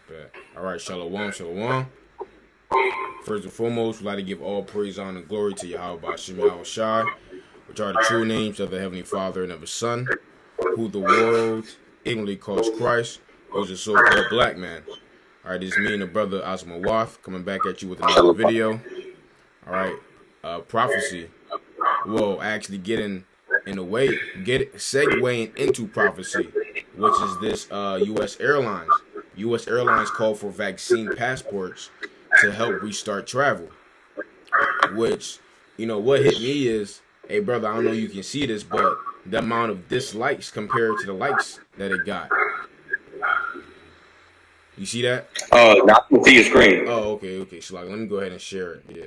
Bet. All right, shalom, shalom. First and foremost, we'd like to give all praise, honor, and glory to Yahweh Ba'Shem Yahweh Shai, which are the true names of the Heavenly Father and of His Son, who the world ignorantly calls Christ, who's a so-called black man. All right, this is me and the brother Asma Wath coming back at you with another video. All right, prophecy. Well, actually getting in a way, segueing into prophecy, which is this U.S. Airlines. U.S. Airlines called for vaccine passports to help restart travel. Which, you know, what hit me is, hey brother, I don't know if you can see this, but the amount of dislikes compared to the likes that it got. You see that? Oh, not to see your screen. Oh, okay. So like, let me go ahead and share it. Yeah,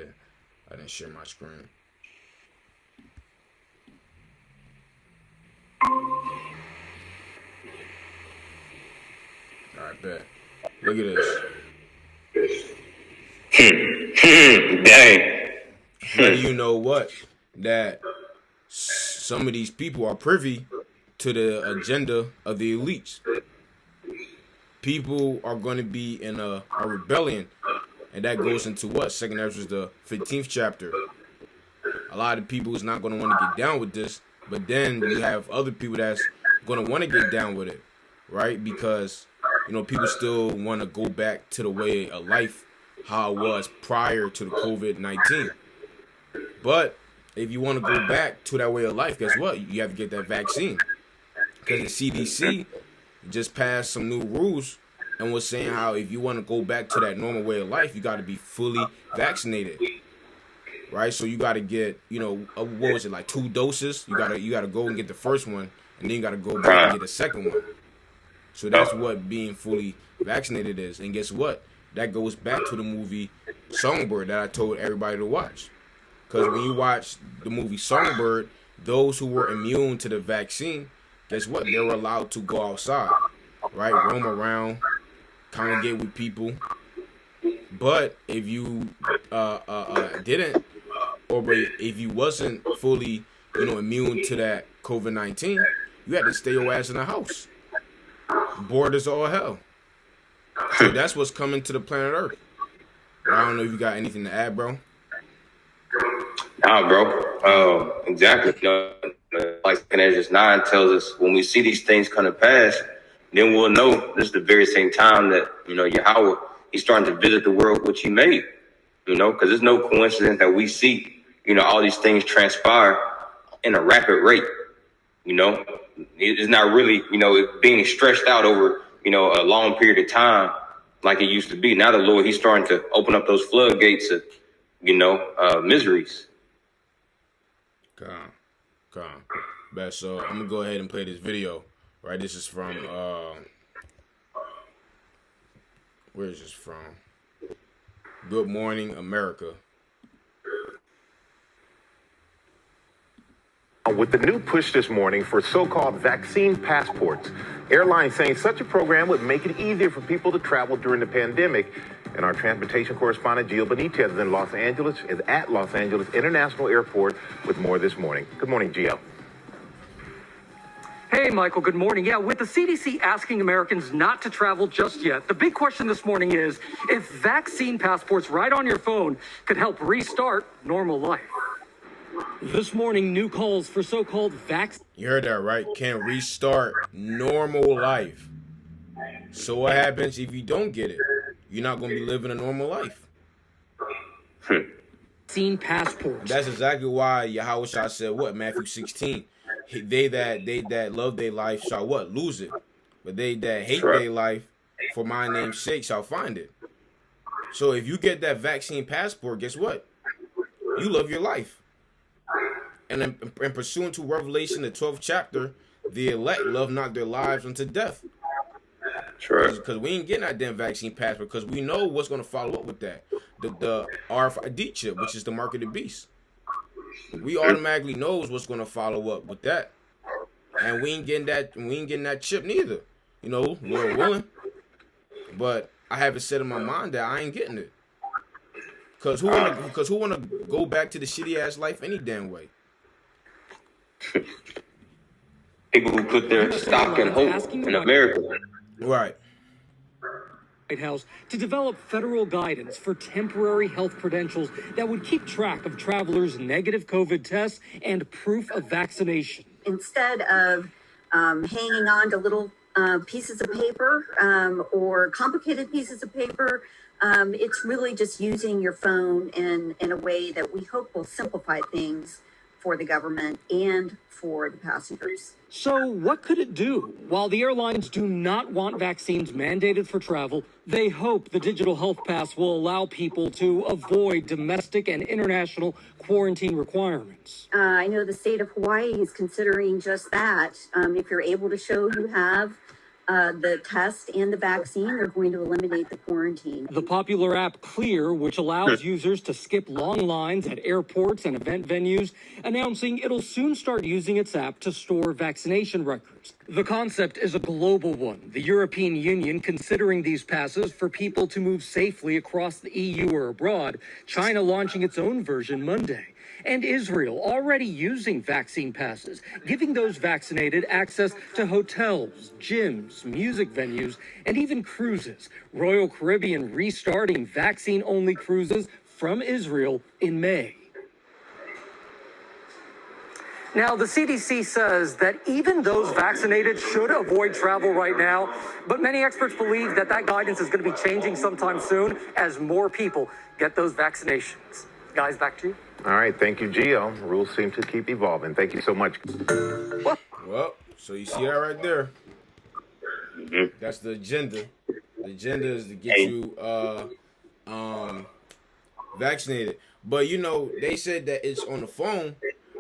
I didn't share my screen. All right, bet. Look at this. Dang. But you know what? That some of these people are privy to the agenda of the elites. People are going to be in a rebellion, and that goes into what? Second Ezra, the 15th chapter. A lot of people is not going to want to get down with this, but then you have other people that's going to want to get down with it, right? Because, you know, people still want to go back to the way of life, how it was prior to the COVID-19. But if you want to go back to that way of life, guess what? You have to get that vaccine. Because the CDC just passed some new rules and was saying how if you want to go back to that normal way of life, you got to be fully vaccinated. Right? So you got to get, you know, what was it, like 2 doses? You got to go and get the first one, and then you got to go back and get the second one. So that's what being fully vaccinated is. And guess what? That goes back to the movie Songbird that I told everybody to watch. Because when you watch the movie Songbird, those who were immune to the vaccine, guess what? They were allowed to go outside, right? Roam around, congregate with people. But if you didn't, or if you wasn't fully, you know, immune to that COVID-19, you had to stay your ass in the house. Bored as all hell. So that's what's coming to the planet Earth. I don't know if you got anything to add, bro. Nah, bro. Exactly. You know, like Second Ezra 9 tells us, when we see these things come to pass, then we'll know this is the very same time that, you know, Yahweh, he's starting to visit the world which he made. You know, because there's no coincidence that we see, you know, all these things transpire in a rapid rate. You know, it's not really, you know, being stretched out over, you know, a long period of time like it used to be. Now the Lord, he's starting to open up those floodgates of, you know, miseries. Calm. But so I'm gonna go ahead and play this video. Right, this is from where is this from? Good Morning America. With the new push this morning for so-called vaccine passports, airlines saying such a program would make it easier for people to travel during the pandemic. And our transportation correspondent, Gio Benitez, is at Los Angeles International Airport with more this morning. Good morning, Gio. Hey, Michael, good morning. Yeah, with the CDC asking Americans not to travel just yet, the big question this morning is if vaccine passports right on your phone could help restart normal life. This morning, new calls for so-called vaccine. You heard that, right? Can restart normal life. So what happens if you don't get it? You're not going to be living a normal life. Vaccine passports. That's exactly why Yahweh Shai said what? Matthew 16. They that love their life shall what? Lose it. But they that hate their life for my name's sake shall find it. So if you get that vaccine passport, guess what? You love your life. And in pursuant to Revelation, the 12th chapter, the elect love not their lives unto death. Sure. Because we ain't getting that damn vaccine passport because we know what's going to follow up with that. The RFID chip, which is the mark of the beast. We automatically knows what's going to follow up with that. And we ain't getting that chip neither. You know, Lord willing. But I have it set in my mind that I ain't getting it. Cause who wanna go back to the shitty ass life any damn way? People who put their stock and hope in America. Right. White House to develop federal guidance for temporary health credentials that would keep track of travelers' negative COVID tests and proof of vaccination. Instead of hanging on to little pieces of paper or complicated pieces of paper, it's really just using your phone in a way that we hope will simplify things for the government and for the passengers. So what could it do? While the airlines do not want vaccines mandated for travel, they hope the digital health pass will allow people to avoid domestic and international quarantine requirements. I know the state of Hawaii is considering just that. If you're able to show you have the test and the vaccine, they're going to eliminate the quarantine. The popular app Clear, which allows users to skip long lines at airports and event venues, announcing it'll soon start using its app to store vaccination records. The concept is a global one. The European Union considering these passes for people to move safely across the EU or abroad, China launching its own version Monday. And Israel already using vaccine passes, giving those vaccinated access to hotels, gyms, music venues, and even cruises. Royal Caribbean restarting vaccine-only cruises from Israel in May. Now, the CDC says that even those vaccinated should avoid travel right now, but many experts believe that guidance is going to be changing sometime soon as more people get those vaccinations. Guys, back to you. All right, thank you, Gio. Rules seem to keep evolving. Thank you so much. Well, so you see that right there. That's the agenda. The agenda is to get you vaccinated. But, you know, they said that it's on the phone.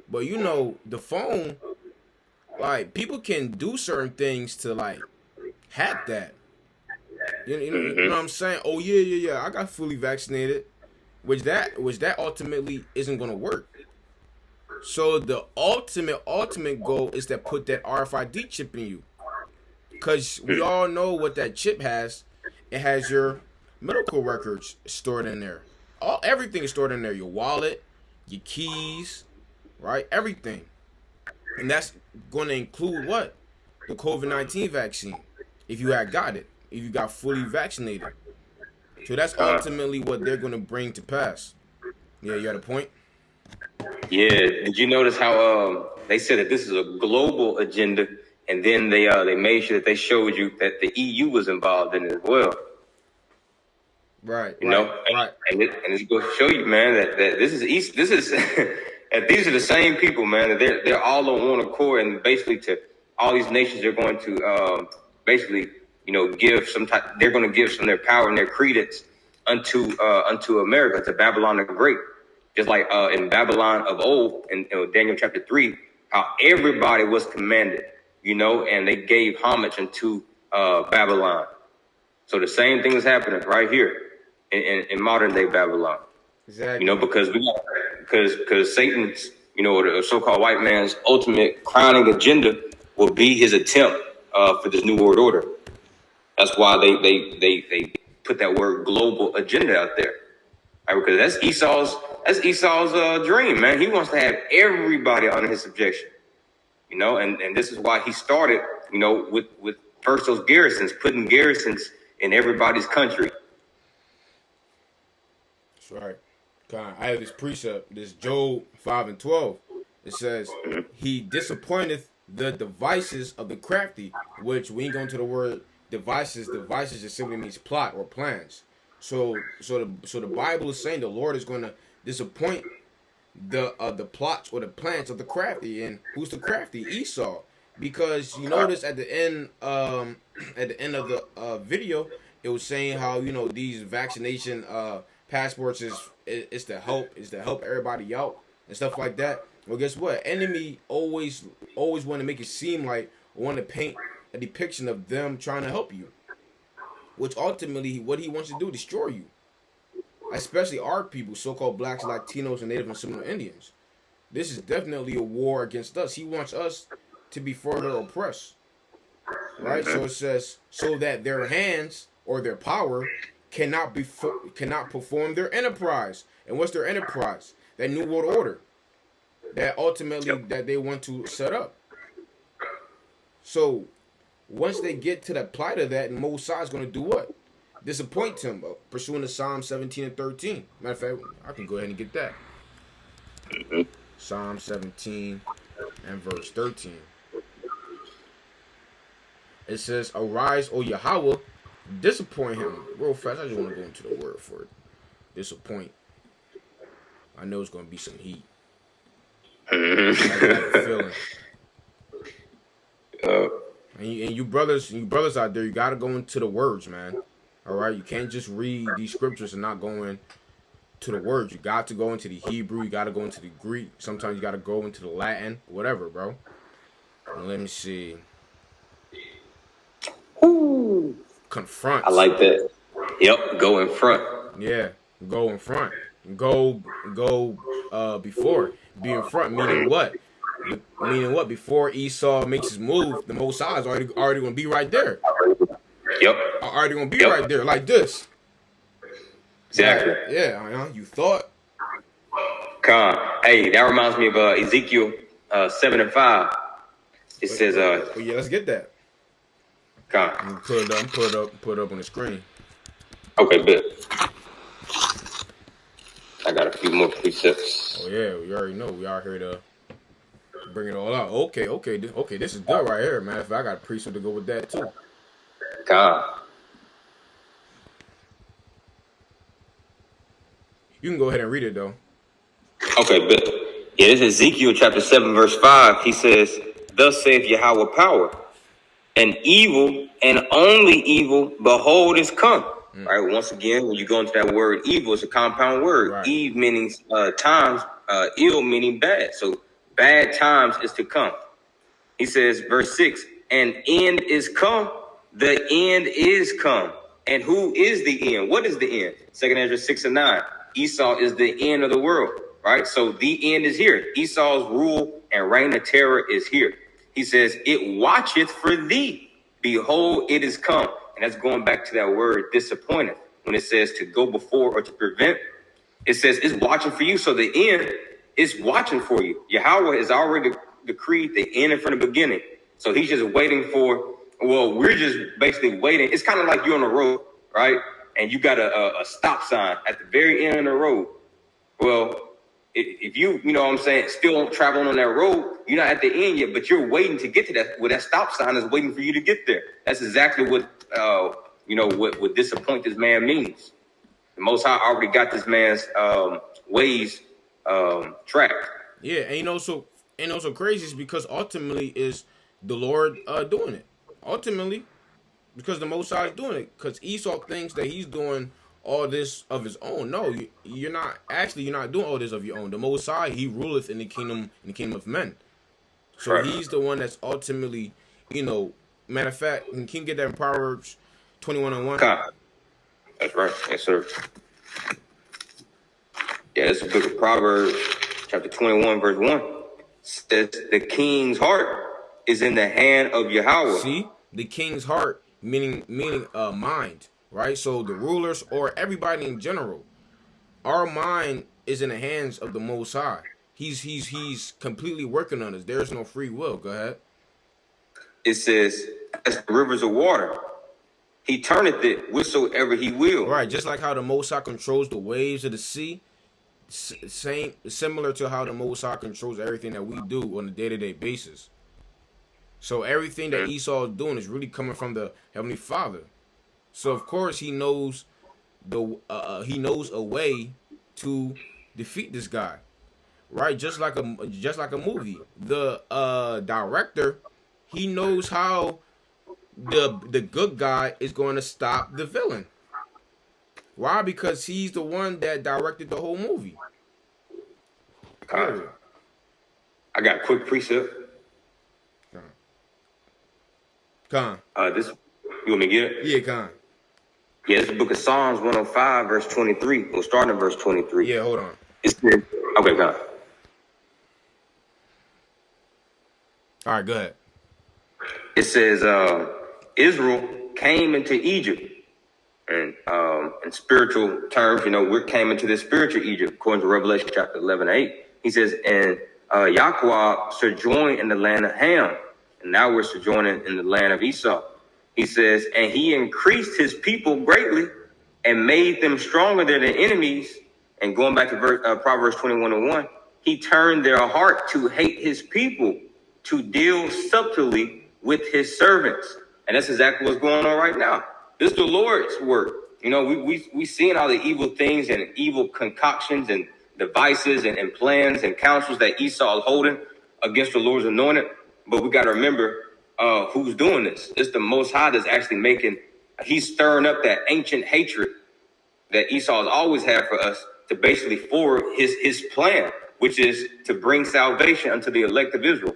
But, you know, the phone, like, people can do certain things to, like, hack that. You know what I'm saying? Oh, yeah, I got fully vaccinated. Which that ultimately isn't going to work. So the ultimate goal is to put that RFID chip in you. Because we all know what that chip has. It has your medical records stored in there. Everything is stored in there. Your wallet, your keys, right? Everything. And that's going to include what? The COVID-19 vaccine. If you had got it. If you got fully vaccinated. So that's ultimately what they're going to bring to pass. Yeah, you got a point? Yeah. Did you notice how they said that this is a global agenda, and then they made sure that they showed you that the EU was involved in it as well. Right. You know, right. And it's going to show you, man, that this is and these are the same people, man. They're all on one accord, and basically to all these nations are going to basically, you know, they're going to give some of their power and their credence unto America, to Babylon the Great. Just like in Babylon of old, in Daniel chapter 3, how everybody was commanded, you know, and they gave homage unto Babylon. So the same thing is happening right here in modern day Babylon. Exactly. You know, because Satan's, you know, the so-called white man's ultimate crowning agenda will be his attempt for this new world order. That's why they put that word global agenda out there, right? Because that's Esau's dream, man. He wants to have everybody under his subjection, you know, and this is why he started, you know, with first those garrisons, putting garrisons in everybody's country. That's right. I have this precept, this Job 5:12. It says, he disappointeth the devices of the crafty, which we ain't going to the word devices just simply means plot or plans. So the Bible is saying the Lord is going to disappoint the plots or the plans of the crafty. And who's the crafty? Esau. Because you notice at the end of the video, it was saying how, you know, these vaccination passports is to help everybody out and stuff like that. Well, guess what? Enemy always want to make it seem like, want to paint a depiction of them trying to help you, which ultimately what he wants to do, destroy you, especially our people, so-called blacks, Latinos, and Native and Seminole Indians. This is definitely a war against us. He wants us to be further oppressed, right? So it says, so that their hands or their power cannot perform their enterprise. And what's their enterprise? That new world order that ultimately that they want to set up. So once they get to the plight of that, and Mosai is going to do what? disappoint him, pursuing the Psalm 17 and 13. Matter of fact, I can go ahead and get that. Psalm 17 and verse 13. It says, "Arise, O Yahweh, disappoint him." Real fast, I just want to go into the word for it. Disappoint. I know it's going to be some heat. I got a feeling. And you brothers out there, you got to go into the words, man. All right? You can't just read these scriptures and not go into the words. You got to go into the Hebrew. You got to go into the Greek. Sometimes you got to go into the Latin. Whatever, bro. Let me see. Ooh. Confront. I like that. Yep, go in front. Yeah, go in front. Go before. Be in front, meaning what? Meaning what? Before Esau makes his move, the Most High is already going to be right there. Yep. Already going to be right there, like this. Exactly. Yeah, you thought. Hey, that reminds me of Ezekiel 7 and 5. It says, yeah, let's get that. Put it up on the screen. Okay, good. I got a few more precepts. Oh yeah, we already know. We are here to bring it all out. Okay. This is good right here, man. If I got a precept to go with that too. You can go ahead and read it though. Okay, but yeah, this is Ezekiel chapter 7, verse 5. He says, "Thus saith Yahweh power, and evil and only evil, behold, is come." Right. Once again, when you go into that word evil, it's a compound word. Right. Eve meaning times, ill meaning bad. So bad times is to come. He says, verse 6, "And end is come. The end is come." And who is the end? What is the end? 2 Ezra 6 and 9. Esau is the end of the world. Right. So the end is here. Esau's rule and reign of terror is here. He says, "It watcheth for thee. Behold, it is come." And that's going back to that word disappointed. When it says to go before or to prevent, it says it's watching for you. So the end is watching for you. Yahweh has already decreed the end from the beginning. So he's just waiting for, we're just basically waiting. It's kind of like you're on the road, right? And you got a stop sign at the very end of the road. Well, if you know what I'm saying, still traveling on that road, you're not at the end yet, but you're waiting to get to that, where that stop sign is waiting for you to get there. That's exactly what what disappoint this man means. The Most High already got this man's ways tracked. Yeah, and also crazy is because ultimately is the Lord doing it. Ultimately, because the Most High is doing it. Because Esau thinks that he's doing all this of his own. No, you're not. Actually, you're not doing all this of your own. The Most High, he ruleth in the kingdom of men. So right. He's the one that's ultimately, matter of fact, you can get that in Proverbs 21 and 1. That's right. Yes, sir. Yeah, it's the book of Proverbs, chapter 21, verse 1. Says the king's heart is in the hand of Yahweh. See, the king's heart, meaning mind, right? So the rulers or everybody in general, our mind is in the hands of the Most High. He's completely working on us. There's no free will. Go ahead. It says, as the rivers of water, he turneth it whithersoever he will. Right, just like how the Most High controls the waves of the sea, similar to how the Most High controls everything that we do on a day-to-day basis. So everything that Esau is doing is really coming from the Heavenly Father. So of course he knows a way to defeat this guy, right? Just like a movie. The director, he knows how the good guy is going to stop the villain. Why? Because he's the one that directed the whole movie. I got a quick precept. This, you want me to get it? Yeah, Con. Yeah, it's the book of Psalms 105, verse 23. We'll start in verse 23. Yeah, hold on. Okay, Con. All right, go ahead. It says, Israel came into Egypt. And in spiritual terms, we came into this spiritual Egypt, according to Revelation chapter 11:8. He says, and Yahweh sojourned in the land of Ham, and now we're sojourning in the land of Esau. He says, and he increased his people greatly and made them stronger than their enemies. And going back to Proverbs 21:1, he turned their heart to hate his people, to deal subtly with his servants. And that's exactly what's going on right now. This is the Lord's work. You know, we seeing all the evil things and evil concoctions and devices and plans and counsels that Esau is holding against the Lord's anointed. But we got to remember who's doing this. It's the Most High that's actually he's stirring up that ancient hatred that Esau has always had for us to basically forward his plan, which is to bring salvation unto the elect of Israel.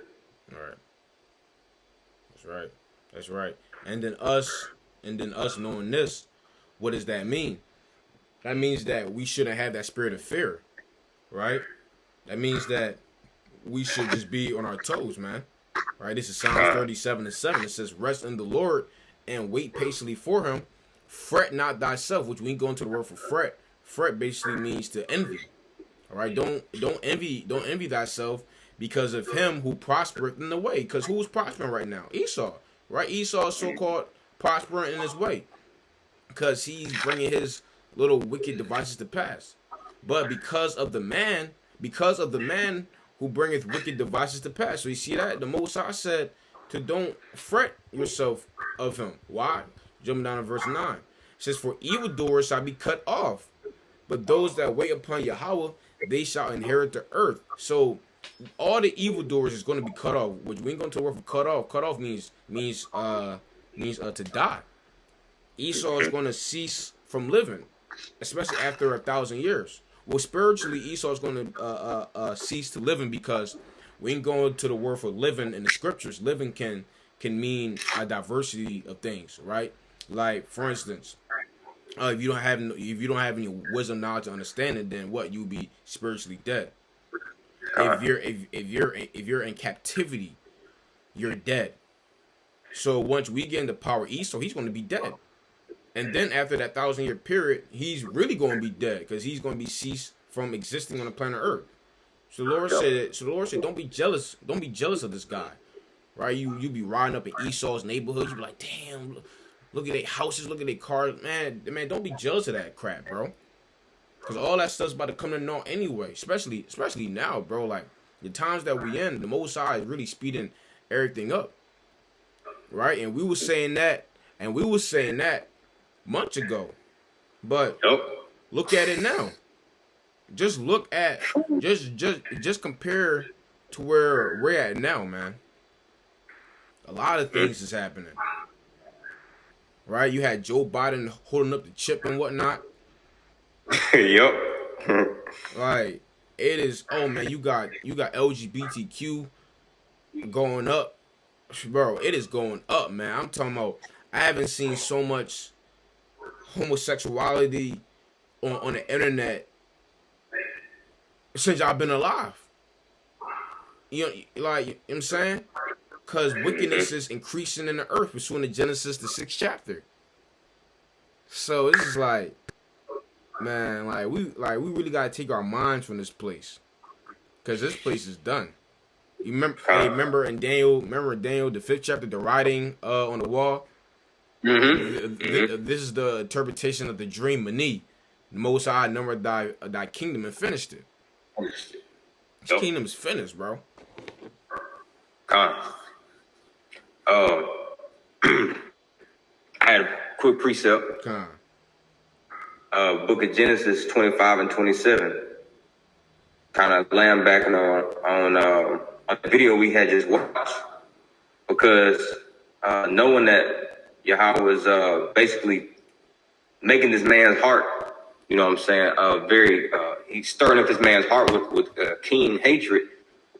All right. That's right. That's right. And then us knowing this, what does that mean? That means that we shouldn't have that spirit of fear, right? That means that we should just be on our toes, man. Right? This is Psalms 37:7. It says, rest in the Lord and wait patiently for him. Fret not thyself, which we go into the word for fret. Fret basically means to envy. All right? Don't envy thyself because of him who prospereth in the way. Because who's prospering right now? Esau. Right? Esau is so-called prospering in his way because he's bringing his little wicked devices to pass. But because of the man who bringeth wicked devices to pass. So you see that? The Most High said to don't fret yourself of him. Why? Jumping down to verse 9. It says, for evildoers shall be cut off, but those that wait upon Yahweh, they shall inherit the earth. So all the evildoers is going to be cut off, which we ain't going to work for cut off. Cut off means to die. Esau is going to cease from living, especially after 1,000 years. Well, spiritually, Esau is going to cease to living because we ain't going to the word for living in the scriptures. Living can mean a diversity of things, right? Like, for instance, if you don't have any wisdom, knowledge, and understanding, then what? You'll be spiritually dead. If you're in captivity, you're dead. So once we get into power Esau, he's going to be dead. And then after that 1,000-year period, he's really going to be dead because he's going to be ceased from existing on the planet Earth. So the Lord said, don't be jealous. Don't be jealous of this guy, right? You be riding up in Esau's neighborhood. You be like, damn, look at their houses, look at their cars, man. Don't be jealous of that crap, bro. Because all that stuff's about to come to naught anyway. Especially now, bro. Like the times that we in, the Most High is really speeding everything up, right? And we were saying that, months ago, but look at it now. Just look at just compare to where we're at now, man. A lot of things is happening, right? You had Joe Biden holding up the chip and whatnot. Yep. Like it is. Oh man, you got LGBTQ going up, bro. It is going up, man. I'm talking about. I haven't seen so much homosexuality on the internet since I've been alive. You know what I'm saying? Because wickedness is increasing in the earth pursuant to Genesis, the 6th chapter. So this is like, man, we really gotta take our minds from this place. Because this place is done. You remember in Daniel, the 5th chapter, the writing on the wall? Mm-hmm. This is the interpretation of the dream, Mani. The Most High numbered thy kingdom and finished it. This kingdom is finished, bro. I had a quick precept. Book of Genesis 25 and 27. Kind of laying back on the video we had just watched, because knowing that Yahweh was basically making this man's heart, you know what I'm saying, he's stirring up this man's heart with keen hatred.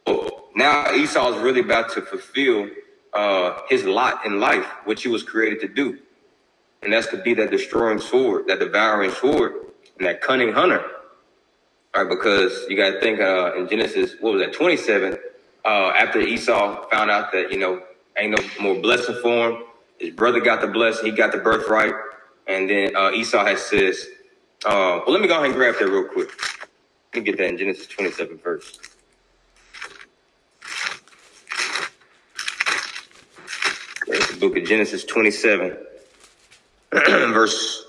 Well, now Esau is really about to fulfill his lot in life, which he was created to do. And that's to be that destroying sword, that devouring sword, and that cunning hunter. All right, because you got to think in Genesis, 27, after Esau found out that, ain't no more blessing for him, his brother got the blessing, he got the birthright, and then Esau has says, let me go ahead and grab that real quick. Let me get that in Genesis 27 first. There's the book of Genesis 27, verse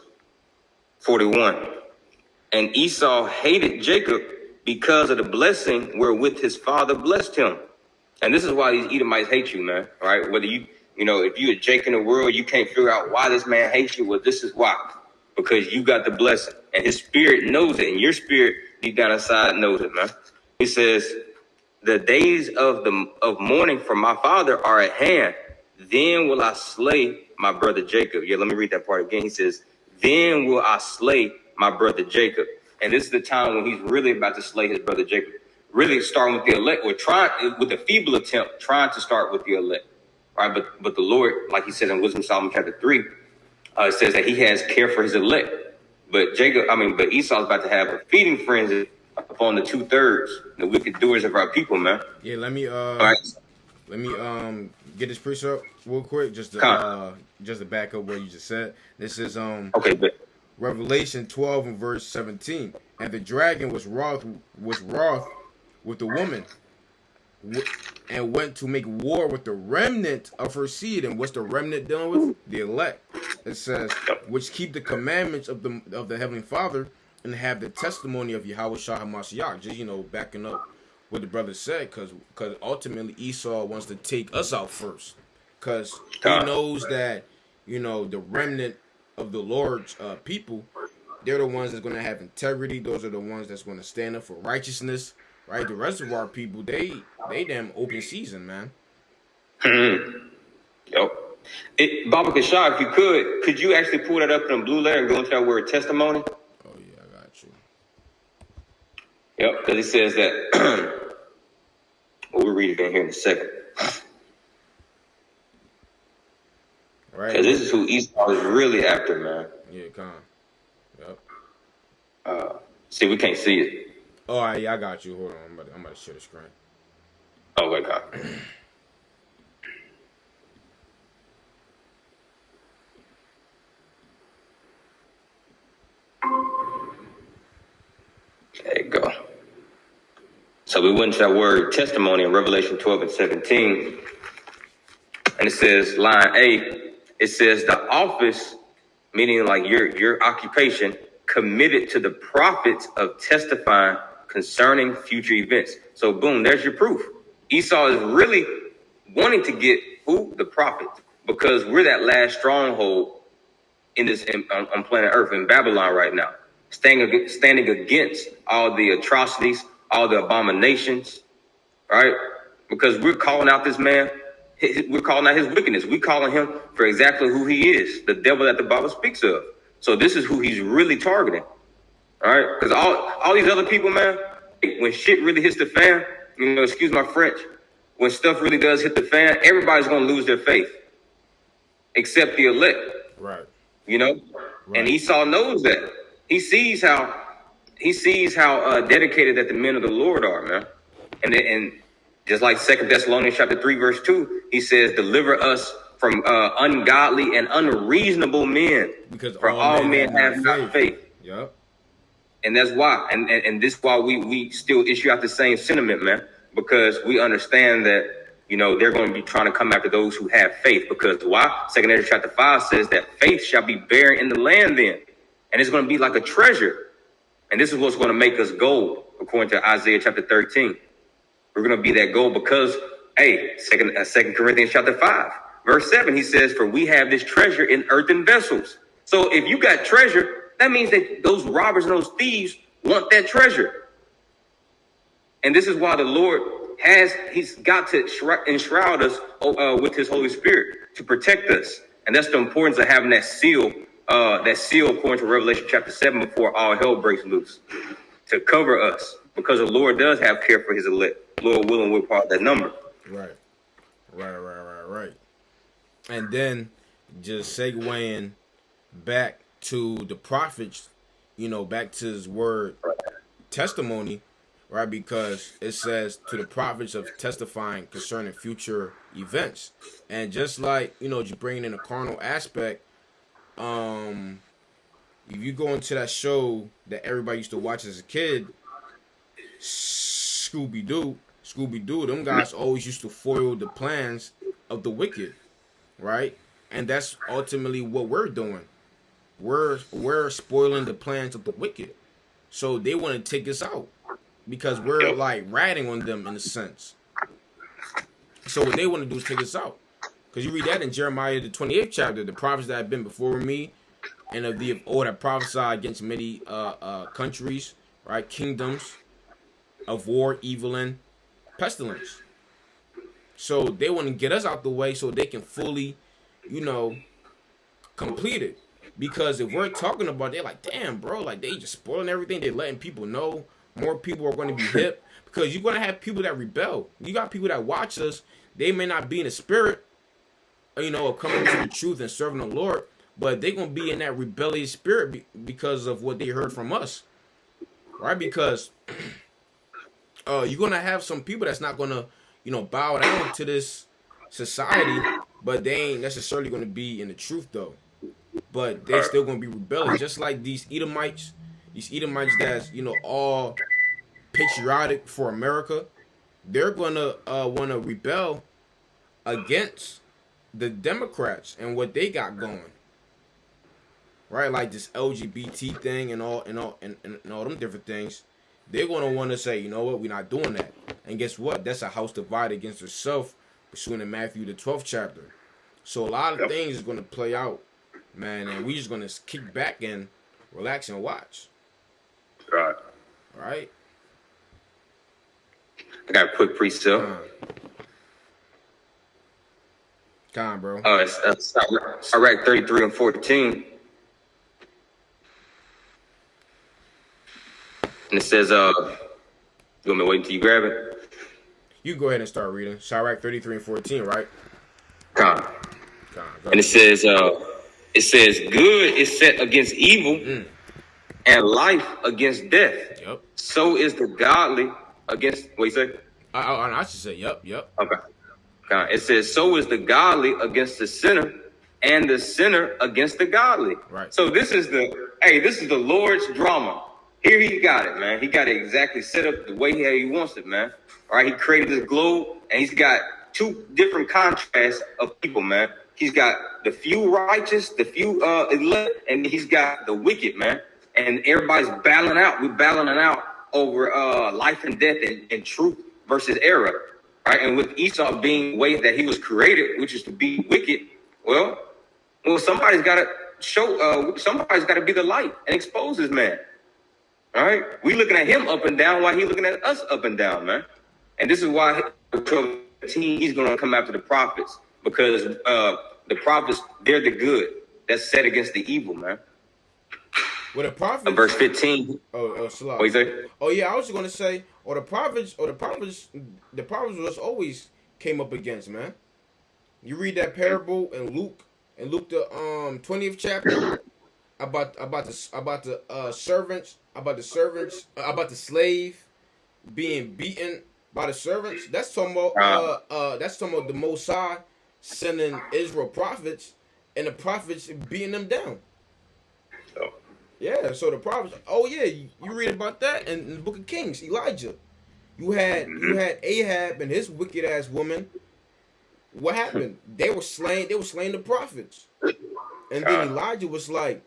41. And Esau hated Jacob because of the blessing wherewith his father blessed him. And this is why these Edomites hate you, man. All right. Whether if you're a Jake in the world, you can't figure out why this man hates you. Well, this is why. Because you got the blessing. And his spirit knows it. And your spirit deep down inside knows it, man. He says, the days of mourning for my father are at hand. Then will I slay my brother Jacob. Yeah, let me read that part again. He says, then will I slay my brother Jacob. And this is the time when he's really about to slay his brother Jacob. Really starting with the elect, or trying with a feeble attempt, trying to start with the elect. Right? But the Lord, like he says in Wisdom Solomon chapter 3, it says that he has care for his elect. But Esau's about to have a feeding frenzy upon the 2/3, the wicked doers of our people, man. Yeah, let me right. Get this precept real quick, just to back up what you just said. This is okay, but Revelation 12 and verse 17. And the dragon was wroth with the woman, and went to make war with the remnant of her seed. And what's the remnant dealing with? The elect. It says, which keep the commandments of the Heavenly Father and have the testimony of Yahweh Shah HaMashiach. Just, backing up what the brother said, because ultimately Esau wants to take us out first. Because he knows that, the remnant of the Lord's people, they're the ones that's going to have integrity. Those are the ones that's going to stand up for righteousness. Right, the rest of our people, they damn open season, man. Yep. Baba Kashah, if you could you actually pull that up in a blue letter and go into that word testimony? Oh yeah, I got you. Yep, because it says that. We'll read it in here in a second. Right. Because this is who Esau is really after, man. Yeah, come on. Yep. See, we can't see it. Oh, yeah, I got you. Hold on, I'm about to share the screen. Oh, wait, God. There you go. So we went to that word testimony in Revelation 12 and 17. And it says, line A, it says the office, meaning like your occupation, committed to the prophets of testifying concerning future events. So boom, there's your proof. Esau is really wanting to get who? The prophets, because we're that last stronghold on planet Earth in Babylon right now, standing against all the atrocities, all the abominations, right? Because we're calling out this man, we're calling out his wickedness. We're calling him for exactly who he is, the devil that the Bible speaks of. So this is who he's really targeting. All right, because all these other people, man, when shit really hits the fan, excuse my French, when stuff really does hit the fan, everybody's gonna lose their faith, except the elect. Right. Right. And Esau knows that. He sees how dedicated that the men of the Lord are, man. And just like 2 Thessalonians chapter 3, verse 2, he says, "Deliver us from ungodly and unreasonable men, because all men have not faith." Yep. And that's why, and this is why we still issue out the same sentiment, man, because we understand that, they're going to be trying to come after those who have faith. Because why? 2 Ezra chapter 5 says that faith shall be barren in the land then. And it's going to be like a treasure. And this is what's going to make us gold, according to Isaiah chapter 13. We're going to be that gold because, Second Corinthians chapter 5, verse 7, he says, "For we have this treasure in earthen vessels." So if you got treasure, that means that those robbers and those thieves want that treasure. And this is why the Lord he's got to enshroud us with his Holy Spirit to protect us. And that's the importance of having that seal according to Revelation chapter 7 before all hell breaks loose, to cover us, because the Lord does have care for his elect. Lord willing, we're part of that number. Right. And then just segueing back to the prophets, back to his word testimony, right? Because it says to the prophets of testifying concerning future events. And just like, just bringing in a carnal aspect, if you go into that show that everybody used to watch as a kid, Scooby-Doo, them guys always used to foil the plans of the wicked, right? And that's ultimately what we're doing. We're spoiling the plans of the wicked. So they want to take us out because we're like ratting on them in a sense. So what they want to do is take us out. Because you read that in Jeremiah the 28th chapter, the prophets that have been before me, and of the all that prophesy against many countries, right, kingdoms of war, evil, and pestilence. So they want to get us out the way so they can fully, complete it. Because if we're talking about, they're like, damn, bro, like they just spoiling everything. They're letting people know. More people are going to be hip because you're going to have people that rebel. You got people that watch us. They may not be in the spirit, of coming to the truth and serving the Lord, but they're going to be in that rebellious spirit because of what they heard from us, right? Because you're going to have some people that's not going to, bow down to this society, but they ain't necessarily going to be in the truth though. But they're still going to be rebellious, just like these Edomites that's, all patriotic for America. They're going to want to rebel against the Democrats and what they got going. Right? Like this LGBT thing and all them different things. They're going to want to say, you know what, we're not doing that. And guess what? That's a house divided against itself, pursuant to Matthew the 12th chapter. So a lot of things is going to play out, man, and we just going to kick back and relax and watch. Right. Right? I got a quick pre-sale. Come on, bro. It's Iraq 33 and 14. And it says, you want me to wait until you grab it? You go ahead and start reading. Iraq 33 and 14, right? Come on. And it says, good is set against evil and life against death. Yep. So is the godly against, what you say? I should say, yep. Okay. It says, so is the godly against the sinner and the sinner against the godly. Right. So this is the Lord's drama. Here he got it, man. He got it exactly set up the way he wants it, man. All right. He created this globe and he's got two different contrasts of people, man. He's got the few righteous, the few elect, and he's got the wicked, man. And everybody's battling out. We're battling out over life and death and truth versus error. Right? And with Esau being the way that he was created, which is to be wicked, well, somebody's got to show, somebody's got to be the light and expose this man. All right? We looking at him up and down while he's looking at us up and down, man. And this is why he's going to come after the prophets, because the prophets, they're the good that's set against the evil, man. Well, the prophets, verse 15. Salah. What you say? Oh yeah, I was going to say, the prophets was always came up against, man. You read that parable in Luke the 20th chapter about the slave being beaten by the servants. That's talking about the Most High sending Israel prophets and the prophets beating them down. Yeah, so the prophets. Oh yeah, you read about that in the Book of Kings. Elijah, you had Ahab and his wicked ass woman. What happened? They were slain. They were slaying the prophets, and then Elijah was like,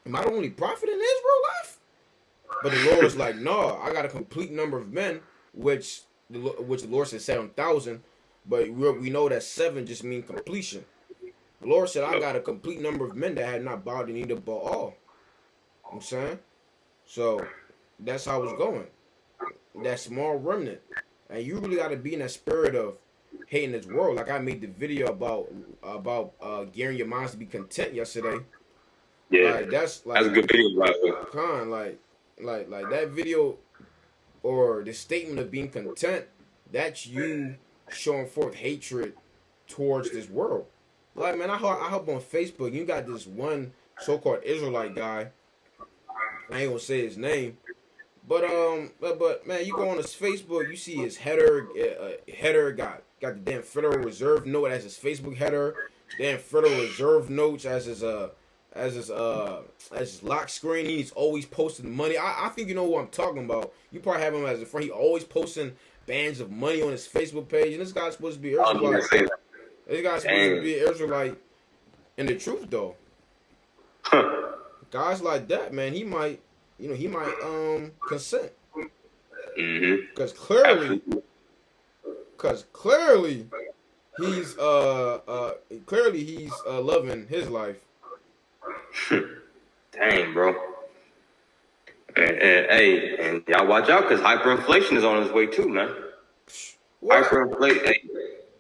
"Am I the only prophet in Israel left?" But the Lord was like, "No, I got a complete number of men, which the Lord said 7,000, but we know that 7 just mean completion." The Lord said, "I got a complete number of men that had not bowed the knee to Baal." You know what I'm saying? So that's how it's going. That small remnant. And you really got to be in that spirit of hating this world. Like I made the video about gearing your minds to be content yesterday. Yeah, that's a good video, right? Con, like that video or the statement of being content, that's you showing forth hatred towards this world. Like, man, I hop on Facebook. You got this one so-called Israelite guy. I ain't gonna say his name, but man, you go on his Facebook, you see his header got the damn Federal Reserve note as his Facebook header, damn Federal Reserve notes as his lock screen. He's always posting money. I think you know who I'm talking about. You probably have him as a friend. He always posting bands of money on his Facebook page, and this guy's supposed to be Israelite. This guy's supposed to be Israelite. And the truth though, guys like that, man, he might consent. Because clearly he's loving his life. Dang, bro. And y'all watch out, because hyperinflation is on its way too, man. What? Hyperinflation. Hey.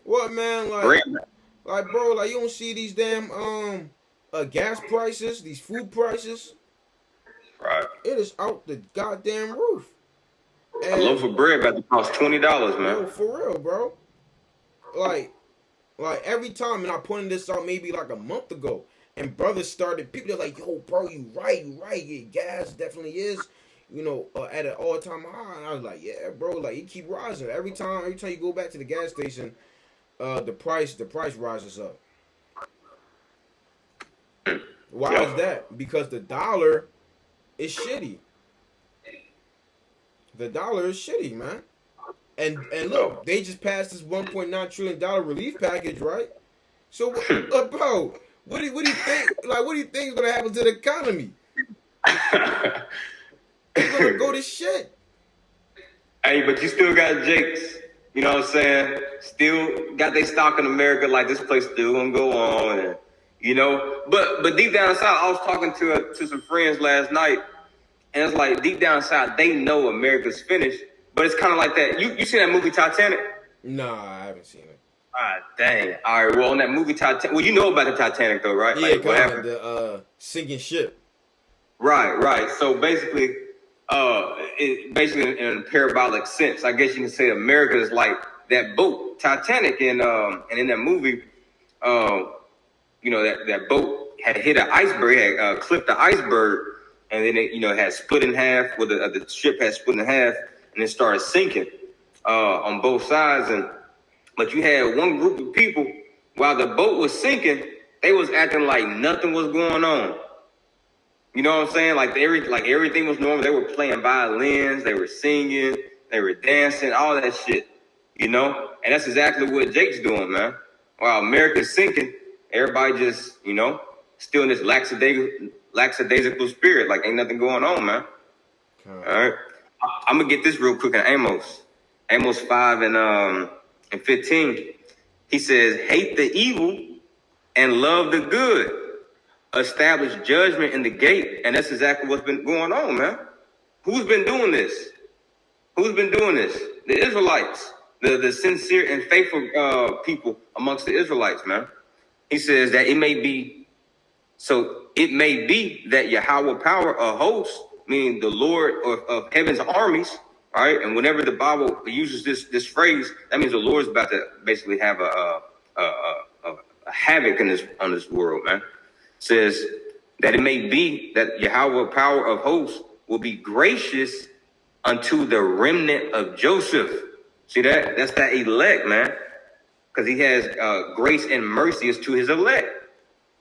What, man? Like, bro, like, you don't see these damn gas prices, these food prices. Right. It is out the goddamn roof. And, a loaf of bread about to cost $20, man. Yo, for real, bro. Like every time, and I pointed this out maybe like a month ago, and brothers started, people are like, yo, bro, you right. Yeah, gas definitely is, at an all-time high. And I was like, yeah, bro, like, it keep rising. Every time you go back to the gas station, the price rises up. Why is that? Because the dollar is shitty. The dollar is shitty, man. And look, they just passed this $1.9 trillion relief package, right? So, bro, what do you think? Like, what do you think is gonna happen to the economy? It's gonna go to shit. Hey, but you still got Jake's. You know what I'm saying? Still got their stock in America. Like, this place still gonna go on, and, But deep down inside, I was talking to some friends last night, and it's like deep down inside, they know America's finished. But it's kind of like that. You seen that movie Titanic? Nah, I haven't seen it. Ah, dang. All right, well, on that movie Titanic, well, you know about the Titanic, though, right? Yeah, like, what happened? The sinking ship. Right. So basically, in a parabolic sense, I guess you can say America is like that boat, Titanic, and in that movie, that boat had hit an iceberg, had clipped the iceberg, and then it, had split in half. Well, the ship had split in half, and it started sinking on both sides. But you had one group of people, while the boat was sinking, they was acting like nothing was going on. You know what I'm saying? Like everything was normal. They were playing violins, they were singing, they were dancing, all that shit. And that's exactly what Jake's doing, man. While America's sinking, everybody just, still in this lackadaisical spirit, like ain't nothing going on, man. All right. I'm gonna get this real quick in Amos 5 and 15. He says, hate the evil and love the good. Establish judgment in the gate. And that's exactly what's been going on, man. Who's been doing this? The Israelites, the sincere and faithful people amongst the Israelites, man. He says that it may be that Yahweh power of hosts, meaning the Lord of heaven's armies, all right? And whenever the Bible uses this phrase, that means the Lord's about to basically have a havoc on this world, man. Says that it may be that Yahweh power of hosts will be gracious unto the remnant of Joseph. See that? That's that elect, man. Because he has grace and mercy as to his elect.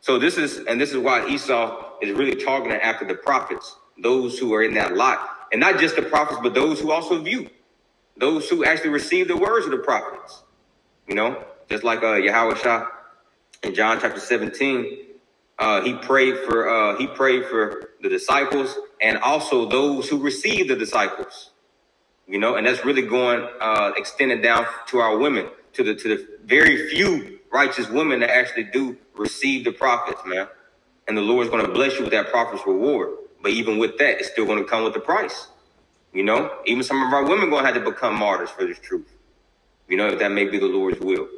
So this is why Esau is really targeting after the prophets, those who are in that lot. And not just the prophets, but those who also view, those who actually receive the words of the prophets. Just like Yahweh Shah in John chapter 17, he prayed for the disciples and also those who received the disciples. And that's really going extended down to our women, to the very few righteous women that actually do receive the prophets, man. And the Lord's going to bless you with that prophet's reward. But even with that, it's still going to come with the price. Even some of our women going to have to become martyrs for this truth. If that may be the Lord's will.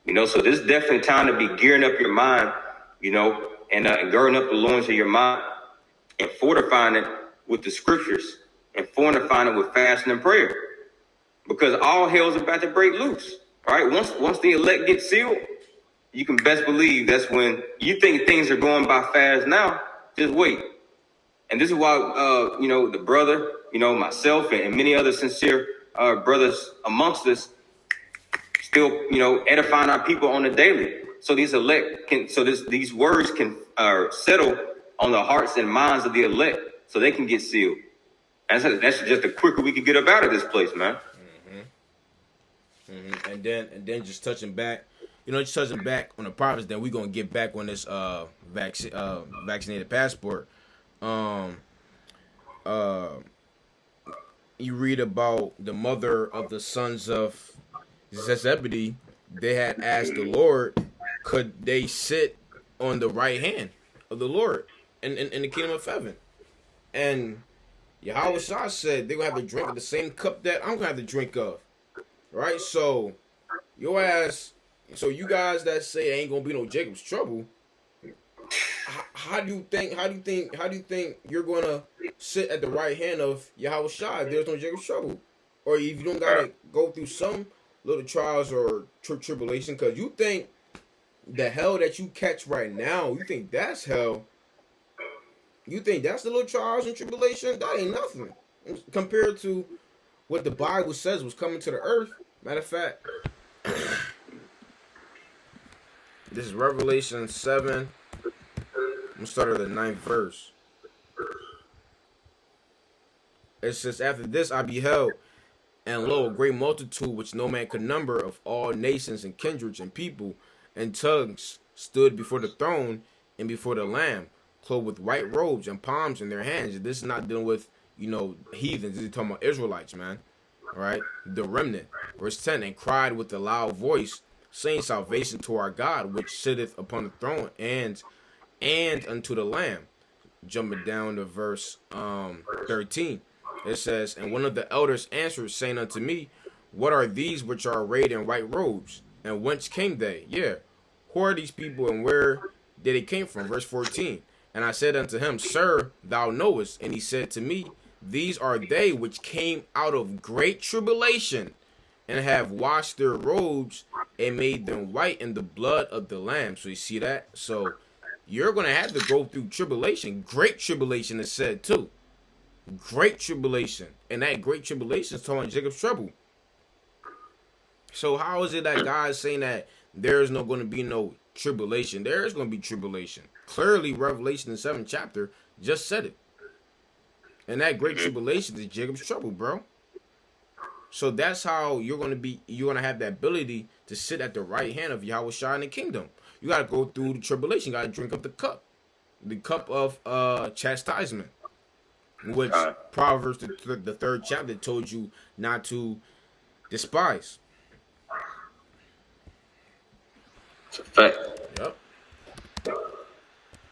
So this is definitely time to be gearing up your mind, and girding up the loins of your mind and fortifying it with the scriptures and fortifying it with fasting and prayer. Because all hell's about to break loose, right? Once the elect get sealed, you can best believe that's when you think things are going by fast now. Just wait. And this is why, the brother, myself and many other sincere brothers amongst us still, edifying our people on the daily. So these elect these words can settle on the hearts and minds of the elect so they can get sealed. And that's just the quicker we can get up out of this place, man. And then just touching back, just touching back on the prophets, then we're gonna get back on this vaccinated passport. You read about the mother of the sons of Zebedee. They had asked the Lord, could they sit on the right hand of the Lord in the kingdom of heaven? And Yahweh Shah said they're going to have to drink of the same cup that I'm going to have to drink of. Right? So, your ass, so you guys that say ain't going to be no Jacob's trouble, how do you think you're going to sit at the right hand of Yahweh Shah if there's no Jacob's trouble? Or if you don't got to go through some little trials or tribulation, because you think the hell that you catch right now, you think that's hell. You think that's the little trials and tribulation? That ain't nothing compared to what the Bible says was coming to the earth. Matter of fact, this is Revelation 7. I'm going to start at the 9th verse. It says, after this I beheld, and lo, a great multitude which no man could number, of all nations and kindreds and people and tongues, stood before the throne and before the Lamb, clothed with white robes and palms in their hands. And this is not dealing with, heathens. This is talking about Israelites, man. All right? The remnant. Verse 10, and cried with a loud voice, saying, salvation to our God, which sitteth upon the throne, and unto the Lamb. Jumping down to verse 13. It says, and one of the elders answered, saying unto me, what are these which are arrayed in white robes? And whence came they? Yeah. Who are these people, and where did they came from? Verse 14. And I said unto him, Sir, thou knowest. And he said to me, these are they which came out of great tribulation, and have washed their robes, and made them white in the blood of the Lamb. So you see that? So you're going to have to go through tribulation. Great tribulation is said too. Great tribulation. And that great tribulation is talking Jacob's trouble. So how is it that God is saying that there is not going to be no tribulation? There is going to be tribulation. Clearly, Revelation, the 7th chapter, just said it. And that great tribulation is Jacob's trouble, bro. So that's how you're going to have the ability to sit at the right hand of Yahweh Shah in the kingdom. You got to go through the tribulation. You got to drink up the cup of chastisement, which Proverbs, the 3rd chapter, told you not to despise. It's a fact. Yep.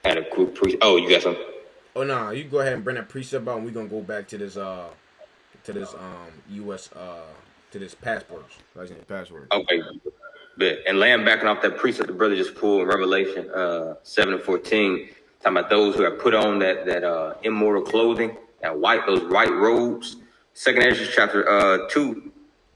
Had a quick oh, you got some? Oh no, you go ahead and bring that precept out, and we're gonna go back to this US to this passports. Passport. Okay. But and laying backing off that precept the brother just pulled in Revelation 7 and 14, talking about those who have put on that immortal clothing, those white robes. 2nd Ezra chapter 2,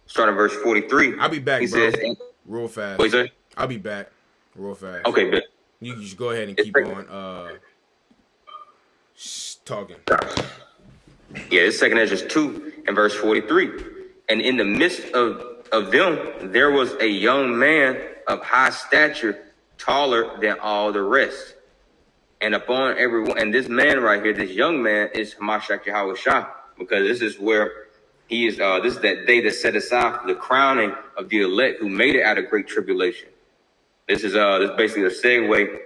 starting verse 43. I'll be back, he bro. says, real fast. What you say? I'll be back real fast. Okay, but you just go ahead and keep on talking. Yeah, it's 2nd Ezra 2 and verse 43. And in the midst of them, there was a young man of high stature, taller than all the rest. And upon everyone, and this man right here, this young man is Hamashiach Yahweh Shah, because this is where he is, this is that day that's set aside for the crowning of the elect who made it out of great tribulation. This is basically a segue,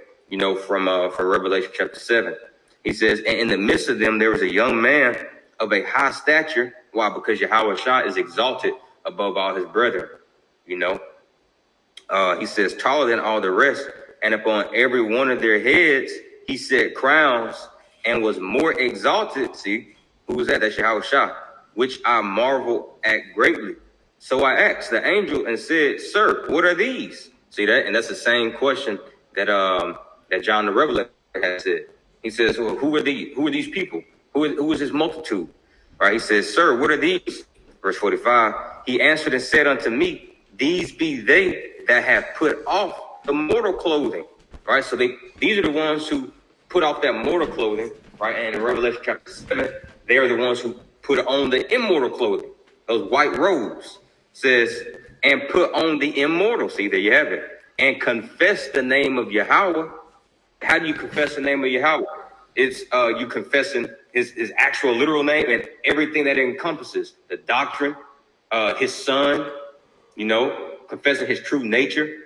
from Revelation chapter 7. He says, and in the midst of them, there was a young man of a high stature. Why? Because Yahweh Shah is exalted above all his brethren. He says, taller than all the rest, and upon every one of their heads he set crowns, and was more exalted. See, who was that? That's Yahweh Shah, which I marvel at greatly. So I asked the angel and said, Sir, what are these? See that? And that's the same question that John the Revelator has said. He says, well, who are these people? Who is this multitude? Right? He says, Sir, what are these? Verse 45, he answered and said unto me, these be they that have put off the mortal clothing. Right? So these are the ones who put off that mortal clothing. Right? And in Revelation chapter 7, they are the ones who put on the immortal clothing. Those white robes. Says, and put on the immortal. See, there you have it. And confess the name of Yahweh. How do you confess the name of Yahweh? It's you confessing his actual literal name and everything that it encompasses. The doctrine, his son, confessing his true nature.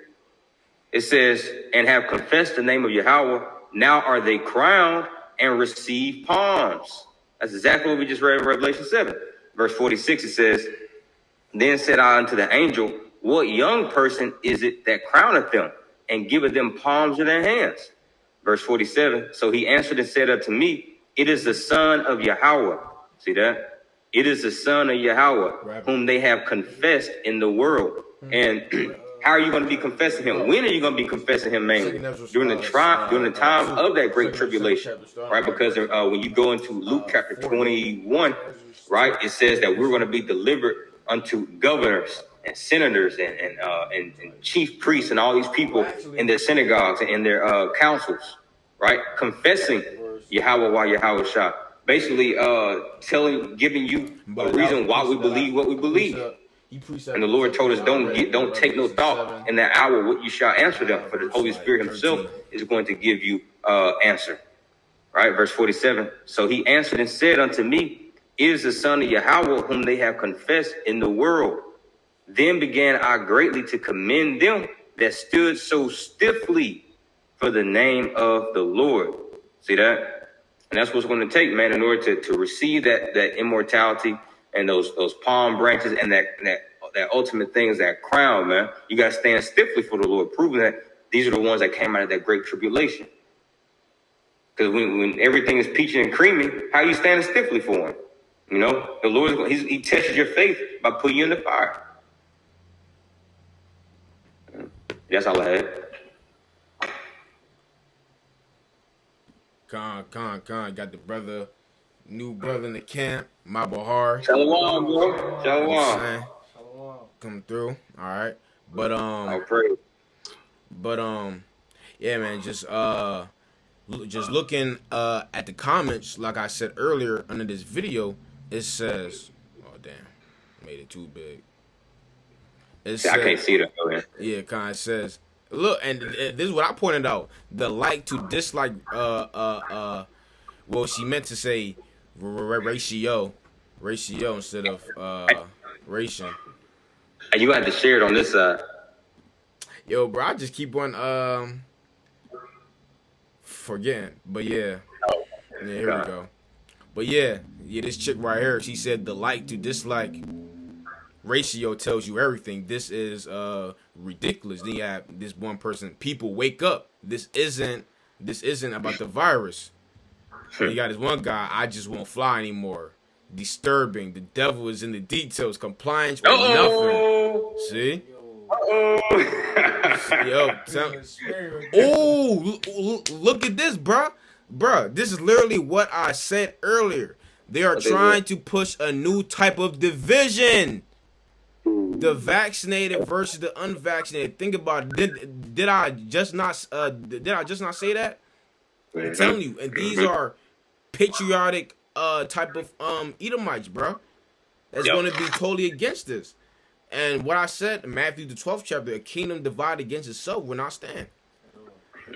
It says, and have confessed the name of Yahweh. Now are they crowned and receive palms. That's exactly what we just read in Revelation 7. Verse 46, it says, then said I unto the angel, what young person is it that crowneth them and giveth them palms in their hands? Verse 47, so he answered and said unto me, it is the son of Yahweh. See that? It is the son of Yahweh, whom they have confessed in the world. And how are you going to be confessing him? When are you going to be confessing him mainly? During the time of that great tribulation, right? Because when you go into Luke chapter 21, right, it says that we're going to be delivered unto governors and senators and chief priests and all these people in their synagogues and in their councils, right? Confessing Yahweh while Yahweh Shah. Basically giving you a reason why we believe what we believe. And the Lord told us, don't take no thought in that hour what you shall answer them, for the Holy Spirit himself is going to give you answer. Right, verse 47. So he answered and said unto me, it is the son of Yahweh whom they have confessed in the world. Then began I greatly to commend them that stood so stiffly for the name of the Lord. See that? And that's what's going to take, man, in order to receive that immortality and those palm branches and that ultimate thing is that crown, man. You got to stand stiffly for the Lord, proving that these are the ones that came out of that great tribulation. Because when everything is peachy and creamy, how are you standing stiffly for him? You know, the Lord, he tests your faith by putting you in the fire. That's all I had. Con. Got the new brother in the camp, my Bahar. Shalom, bro. Shalom. Come through. All right. But I'll pray. Yeah, man, just looking at the comments, like I said earlier under this video, it says, oh damn, made it too big. I can't see it, man. Yeah, kind of says, look, and this is what I pointed out. The like to dislike, well, she meant to say ratio instead of ration. And you had to share it on this side. Yo, bro, I just keep on forgetting. But yeah. Yeah, here we go. But yeah, this chick right here, she said the like to dislike ratio tells you everything. This is ridiculous. Then you have this one person, people wake up. This isn't about the virus. You got this one guy, I just won't fly anymore. Disturbing. The devil is in the details. Compliance with nothing. See? Look at this, bruh. Bruh, this is literally what I said earlier. They are trying to push a new type of division. The vaccinated versus the unvaccinated. Think about it. Did I just not say that? I'm telling you, and these are patriotic type of Edomites, bro. That's going to be totally against this. And what I said in Matthew the 12th chapter, a kingdom divided against itself will not stand.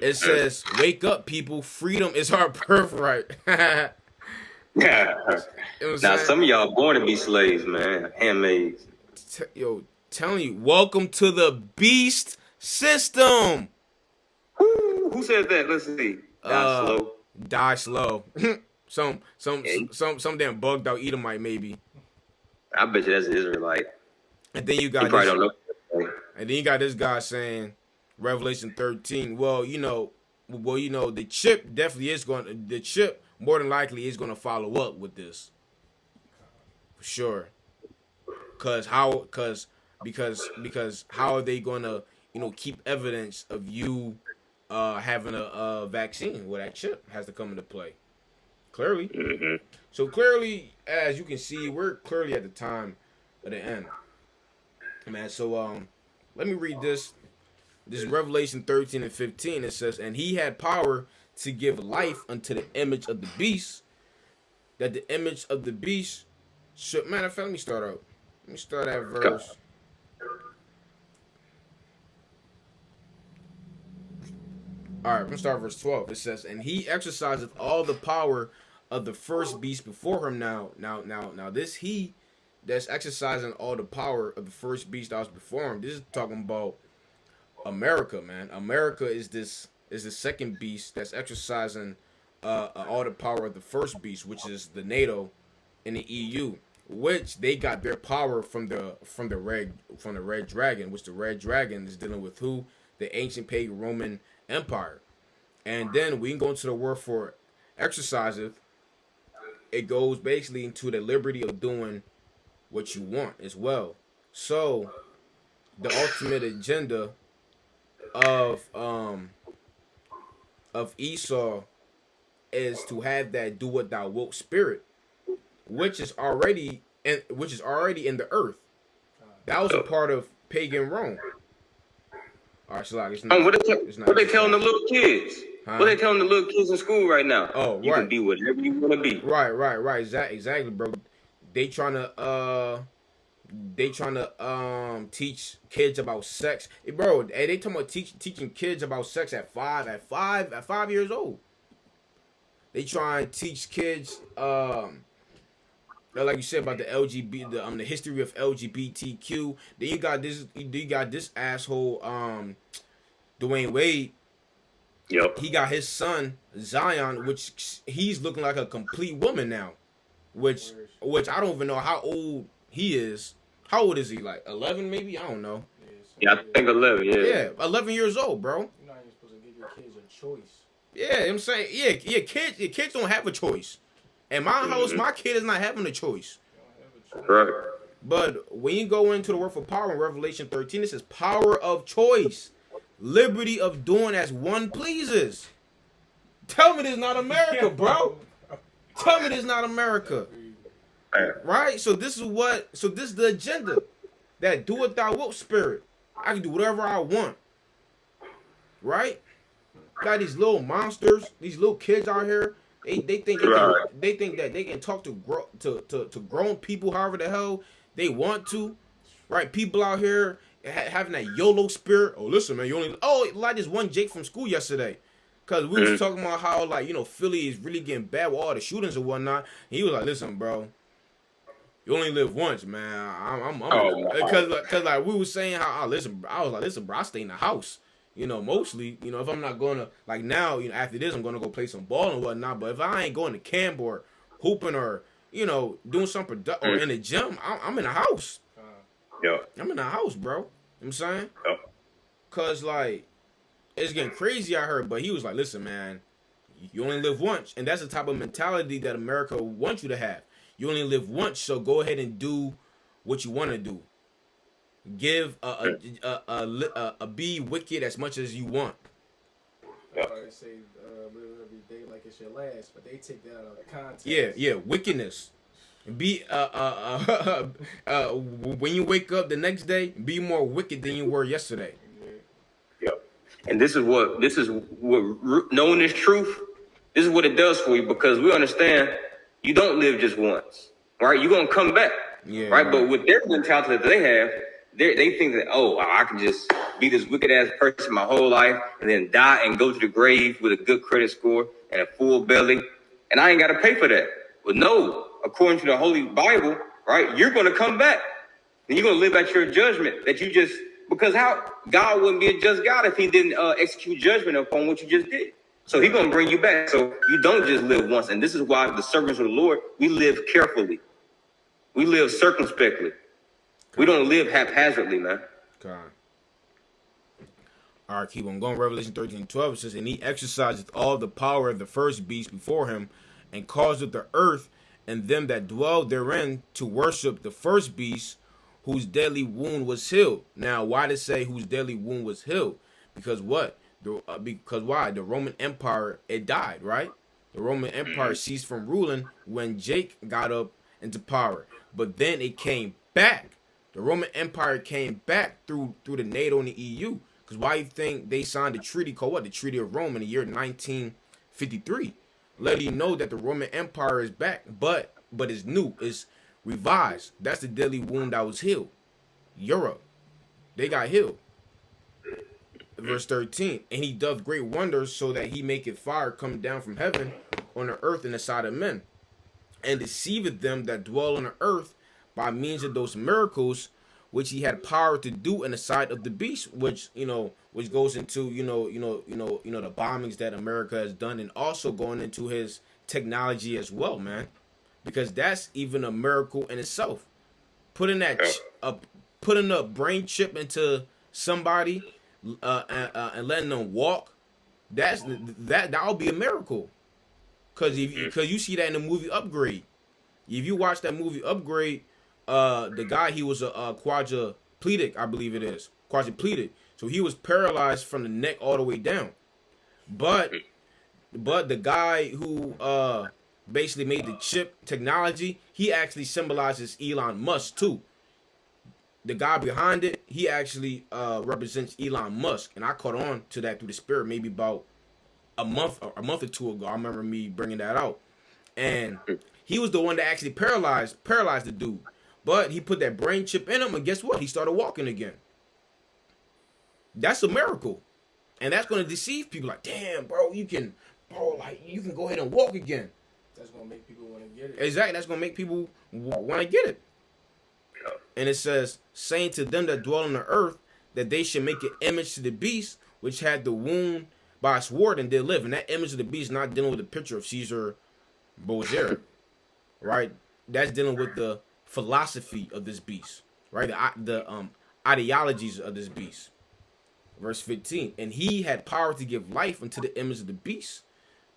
It says, wake up, people. Freedom is our birthright. Yeah. Now, some of y'all born to be slaves, man. Handmaids. Telling you, welcome to the beast system. Who said that? Let's see. Die slow. some damn bugged out Edomite maybe. I bet you that's an Israelite. And then you got probably don't know. And then you got this guy saying, Revelation 13. Well, the chip definitely is going to. The chip more than likely is going to follow up with this, for sure. Because how are they going to keep evidence of you having a vaccine? Well, that chip has to come into play. Clearly. Mm-hmm. So clearly, as you can see, we're clearly at the time of the end. Man, so let me read this. This is Revelation 13 and 15. It says, and he had power to give life unto the image of the beast, that the image of the beast should... Matter of fact, let me start out. Let me start at verse... All right, I'm going to start verse 12. It says, and he exerciseth all the power of the first beast before him. Now, this he that's exercising all the power of the first beast that was before him, this is talking about America, man. America is the second beast that's exercising all the power of the first beast, which is the NATO and the EU, which they got their power from the red dragon, which the red dragon is dealing with who? The ancient pagan Roman Empire. And then we can go into the word for exerciseth. It goes basically into the liberty of doing what you want as well. So the ultimate agenda of Esau is to have that do what thou wilt spirit, which is already in the earth. That was a part of pagan Rome. All right, so like it's not. What they telling the little kids? Huh? What they telling the little kids in school right now? Oh, right. You can be whatever you want to be. Right. Exactly, bro. They trying to teach kids about sex, bro. Hey, they talking about teaching kids about sex at 5 years old. They try and teach kids, like you said about the the history of LGBTQ. Then you got this asshole, Dwayne Wade. Yep. He got his son Zion, which he's looking like a complete woman now, which I don't even know how old he is. How old is he? Like 11, maybe? I don't know. Yeah, I think 11. Yeah, 11 years old, bro. You're not even supposed to give your kids a choice. Yeah, I'm saying, your kids don't have a choice. In my house, my kid is not having a choice. Right. But when you go into the word for power in Revelation 13, it says power of choice, liberty of doing as one pleases. Tell me this is not America, bro. Tell me this is not America. Right? So this is the agenda. That do what thou wilt spirit. I can do whatever I want. Right? Got these little monsters, these little kids out here. They think that they can talk to grown people however the hell they want to. Right? People out here having that YOLO spirit. Oh, listen, man, like this one Jake from school yesterday. Cause we was talking about how, like, Philly is really getting bad with all the shootings and whatnot. And he was like, listen, bro, you only live once, man. Cause like we was saying how I was like, listen, bro, I stay in the house. Mostly, if I'm not going to, like now, after this, I'm going to go play some ball and whatnot. But if I ain't going to camp or hooping or, doing something or in the gym, I'm in the house. Yeah. I'm in the house, bro. You know what I'm saying? Yeah. Cause like, it's getting crazy out here. But he was like, listen, man, you only live once. And that's the type of mentality that America wants you to have. You only live once, so go ahead and do what you want to do. Give be wicked as much as you want. They say live every day like it's your last, but they take that out of context. Yeah, wickedness. Be when you wake up the next day, be more wicked than you were yesterday. Yep. And this is what knowing this truth. This is what it does for you, because we understand you don't live just once, right? You're gonna come back, right? But with their mentality that they have, they think that, I can just be this wicked ass person my whole life and then die and go to the grave with a good credit score and a full belly, and I ain't got to pay for that. But no, according to the Holy Bible, right, you're going to come back and you're going to live at your judgment that you just, because how God wouldn't be a just God if he didn't execute judgment upon what you just did. So he's going to bring you back. So you don't just live once. And this is why the servants of the Lord, we live carefully. We live circumspectly. We don't live haphazardly, man. God. All right, keep on going. Revelation 13:12 says, and he exerciseth all the power of the first beast before him, and causeth the earth and them that dwell therein to worship the first beast, whose deadly wound was healed. Now, why did it say whose deadly wound was healed? Because what? Because why? The Roman Empire, it died, right? The Roman Empire ceased from ruling when Jake got up into power. But then it came back. The Roman Empire came back through the NATO and the EU. Because why you think they signed a treaty called what? The Treaty of Rome in the year 1953. Letting you know that the Roman Empire is back, but it's new, it's revised. That's the deadly wound that was healed. Europe, they got healed. Verse 13, and he doth great wonders, so that he maketh fire come down from heaven on the earth and the side of men, and deceiveth them that dwell on the earth by means of those miracles which he had power to do in the sight of the beast, which goes into the bombings that America has done, and also going into his technology as well, man, because that's even a miracle in itself. Putting putting a brain chip into somebody and letting them walk, that'll be a miracle. Cause you see that in the movie Upgrade. If you watch that movie Upgrade, the guy, he was a quadriplegic, I believe it is. Quadriplegic. So he was paralyzed from the neck all the way down. But the guy who basically made the chip technology, he actually symbolizes Elon Musk too. The guy behind it, he actually represents Elon Musk. And I caught on to that through the spirit maybe about a month or two ago. I remember me bringing that out. And he was the one that actually paralyzed the dude. But he put that brain chip in him, and guess what? He started walking again. That's a miracle. And that's going to deceive people. Like, damn, bro, you can go ahead and walk again. That's going to make people want to get it. Exactly. That's going to make people want to get it. And it says, saying to them that dwell on the earth, that they should make an image to the beast, which had the wound by a sword and did live. And that image of the beast not dealing with a picture of Caesar Borgia, right? That's dealing with the philosophy of this beast, right? The ideologies of this beast. Verse 15, and he had power to give life unto the image of the beast,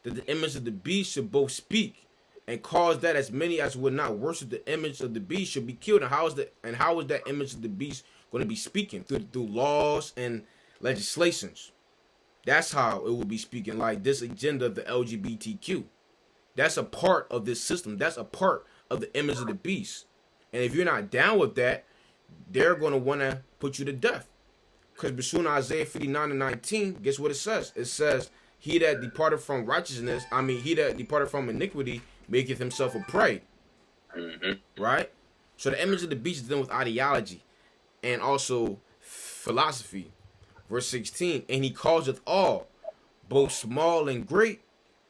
that the image of the beast should both speak and cause that as many as would not worship the image of the beast should be killed. And how is that image of the beast going to be speaking? Through laws and legislations. That's how it will be speaking, like this agenda of the LGBTQ. That's a part of this system. That's a part of the image of the beast. And if you're not down with that, they're going to want to put you to death. Because soon Isaiah 59:19, guess what it says? It says, he that departed from he that departed from iniquity maketh himself a prey. Mm-hmm. Right? So the image of the beast is dealing with ideology and also philosophy. Verse 16, and he causeth all, both small and great,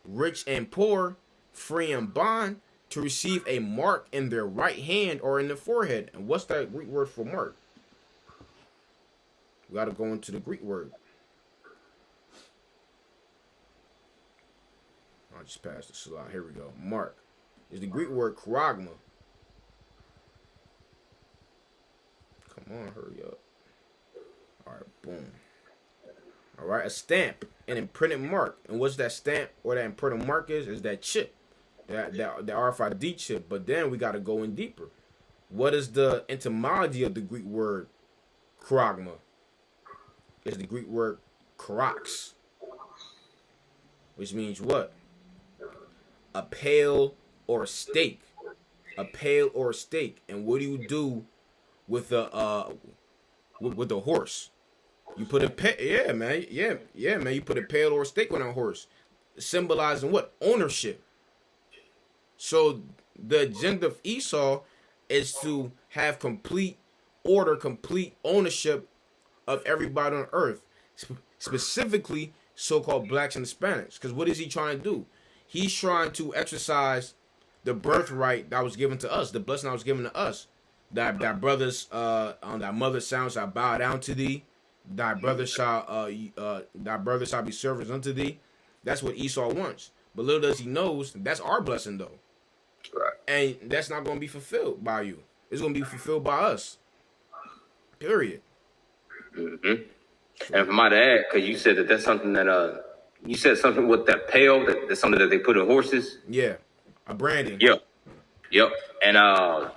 rich and poor, free and bond, to receive a mark in their right hand or in the forehead. And what's that Greek word for mark? We got to go into the Greek word. I'll just pass the slide. Here we go. Mark is the Greek word charagma. Come on, hurry up. All right, boom. All right, a stamp, an imprinted mark. And what's that stamp or that imprinted mark is that chip, that RFID chip. But then we got to go in deeper. What is the etymology of the Greek word charagma? It's the Greek word charax, which means what? A pail or a stake. A pail or a stake. And what do you do with a horse? You put a man. You put a pail or a stake on a horse, symbolizing what? Ownership. So the agenda of Esau is to have complete order, complete ownership of everybody on earth, specifically so-called blacks and Hispanics. Because what is he trying to do? He's trying to exercise the birthright that was given to us, the blessing that was given to us. Thy brothers on thy mother's sound shall bow down to thee. Thy brothers shall be servants unto thee. That's what Esau wants. But little does he knows that's our blessing though. Right. And that's not going to be fulfilled by you. It's going to be fulfilled by us. Period. Mm-hmm. And if I might add, because you said that's something that you said something with that pail, that's something that they put in horses. Yeah, a branding. Yep. And I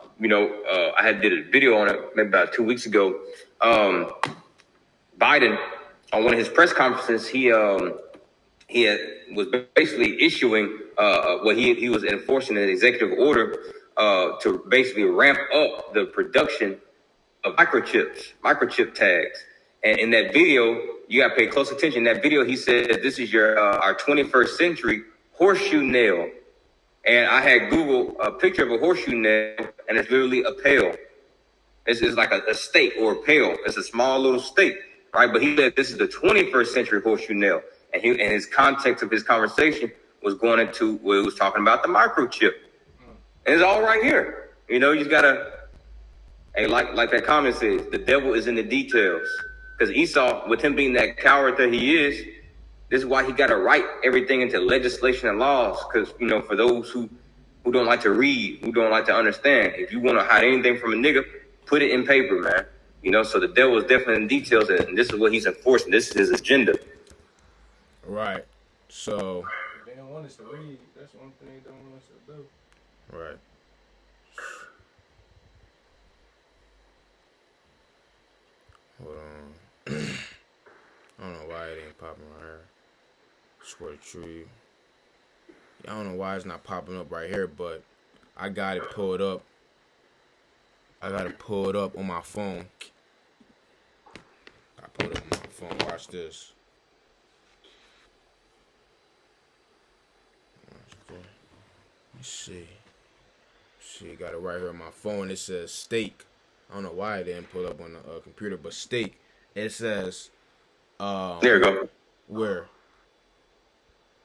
had did a video on it maybe about 2 weeks ago. Biden, on one of his press conferences, he was basically issuing he was enforcing an executive order to basically ramp up the production of microchip tags. And in that video, you got to pay close attention. In that video, he said, this is our 21st century horseshoe nail. And I had Google a picture of a horseshoe nail, and it's literally a pail. This is like a stake or a pail. It's a small little stake, right? But he said this is the 21st century horseshoe nail. And his context of his conversation was going into where he was talking about the microchip. And it's all right here. You just got to... And like that comment says, the devil is in the details. Because Esau, with him being that coward that he is, this is why he got to write everything into legislation and laws. Because, you know, for those who don't like to read, who don't like to understand, if you want to hide anything from a nigga, put it in paper, man. You know, so the devil is definitely in details, and this is what he's enforcing. This is his agenda. Right. So. They don't want us to read. That's one thing they don't want us to do. Right. Hold on. I don't know why it ain't popping right here. Swear to tree. I don't know why it's not popping up right here, but I got it pulled up. I got it pulled up on my phone. I pulled it up on my phone. Watch this. Let's see. Got it right here on my phone. It says steak. I don't know why it didn't pull up on the computer, but steak. It says. There you go. Where?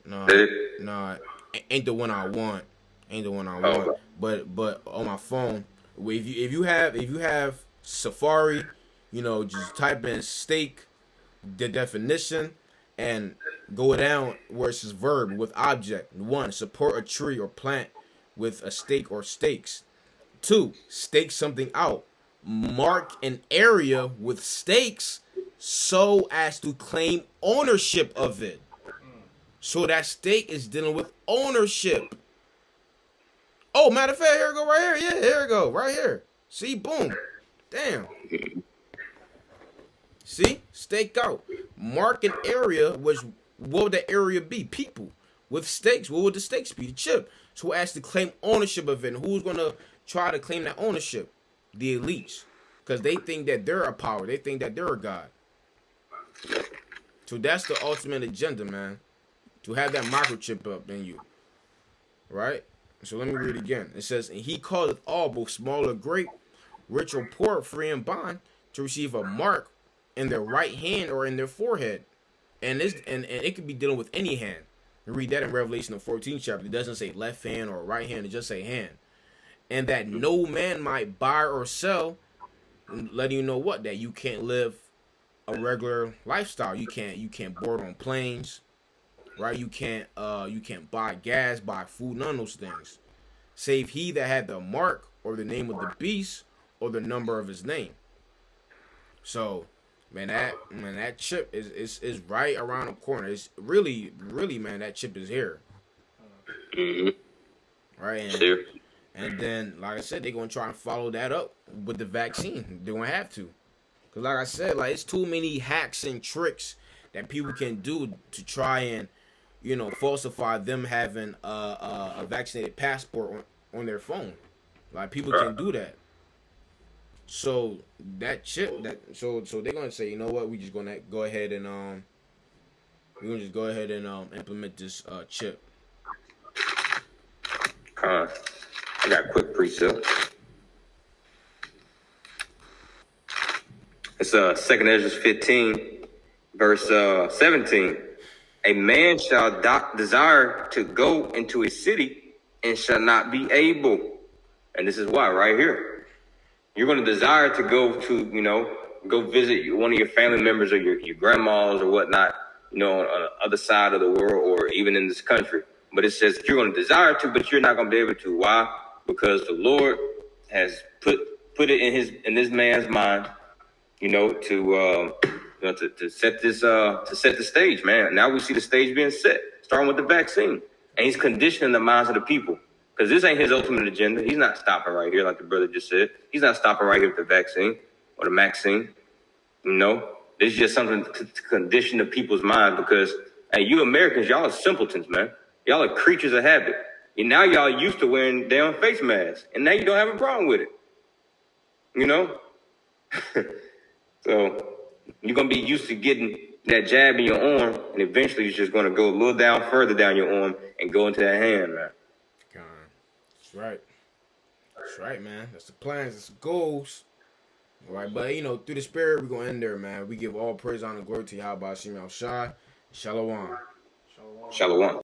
No, ain't the one I want. Ain't the one I want. Okay. But on my phone, if you have Safari, you know, just type in steak, the definition, and go down where it says verb with object. 1, support a tree or plant with a stake or stakes. 2, stake something out. Mark an area with stakes so as to claim ownership of it. So that stake is dealing with ownership. Oh, matter of fact, here we go right here. Yeah, here we go. Right here. See, boom. Damn. See? Stake out. Mark an area, which what would the area be? People. With stakes, what would the stakes be? The chip. So who has to claim ownership of it? And who's going to try to claim that ownership? The elites. Because they think that they're a power. They think that they're a god. So that's the ultimate agenda, man. To have that microchip up in you. Right? So let me read it again. It says, and he called it all, both small or great, rich or poor, free and bond, to receive a mark in their right hand or in their forehead. And it could be dealing with any hand. You read that in Revelation, the 14th chapter. It doesn't say left hand or right hand. It just say hand. And that no man might buy or sell, letting you know what? That you can't live a regular lifestyle. You can't board on planes. Right? You can't buy gas, buy food, none of those things. Save he that had the mark or the name of the beast or the number of his name. So, man, that chip is right around the corner. It's really, man, that chip is here. Mm-hmm. Right? And then, like I said, they're gonna try and follow that up with the vaccine. They're gonna have to. Cause like I said, like it's too many hacks and tricks that people can do to try and, you know, falsify them having a vaccinated passport on their phone. Like people can do that. So that chip, so they're gonna say, you know what, we're just gonna go ahead and implement this chip. I got a quick precept. It's 2nd Ezra 15, verse 17. A man shall desire to go into a city and shall not be able. And this is why, right here. You're going to desire to go to, go visit one of your family members or your grandmas or whatnot, on the other side of the world or even in this country. But it says you're going to desire to, but you're not going to be able to. Why? Because the Lord has put it in this man's mind, to set the stage, man. Now we see the stage being set, starting with the vaccine, and he's conditioning the minds of the people because this ain't his ultimate agenda. He's not stopping right here, like the brother just said. He's not stopping right here with the vaccine or the Maxine. This is just something to condition the people's mind because, hey, you Americans, y'all are simpletons, man. Y'all are creatures of habit. And now y'all used to wearing damn face masks, and now you don't have a problem with it. So you're going to be used to getting that jab in your arm, and eventually it's just going to go a little down further down your arm and go into that hand, man. That's right. That's right, man. That's the plans. That's the goals. All right, but, through the spirit, we're going to end there, man. We give all praise, honor, and glory to Yahweh Shem Shai. Shalom. Shalom.